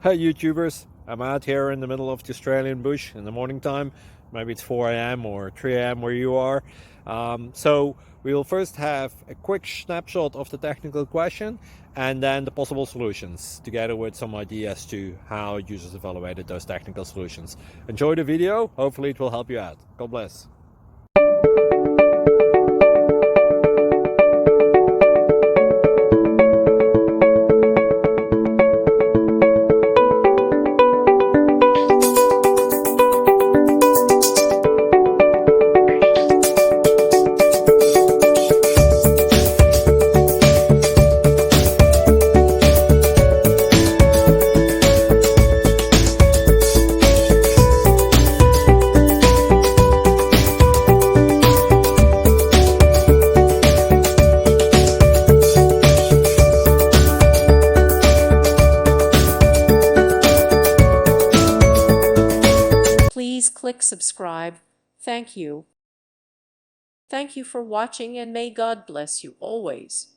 Hey YouTubers, I'm out here in the middle of the Australian bush in the morning time. Maybe it's 4 a.m. or 3 a.m. where you are. So we'll first have a quick snapshot of the technical question and then the possible solutions, together with some ideas to how users evaluated those technical solutions. Enjoy the video, hopefully it will help you out. God bless. Please click subscribe. Thank you. Thank you for watching, and may God bless you always.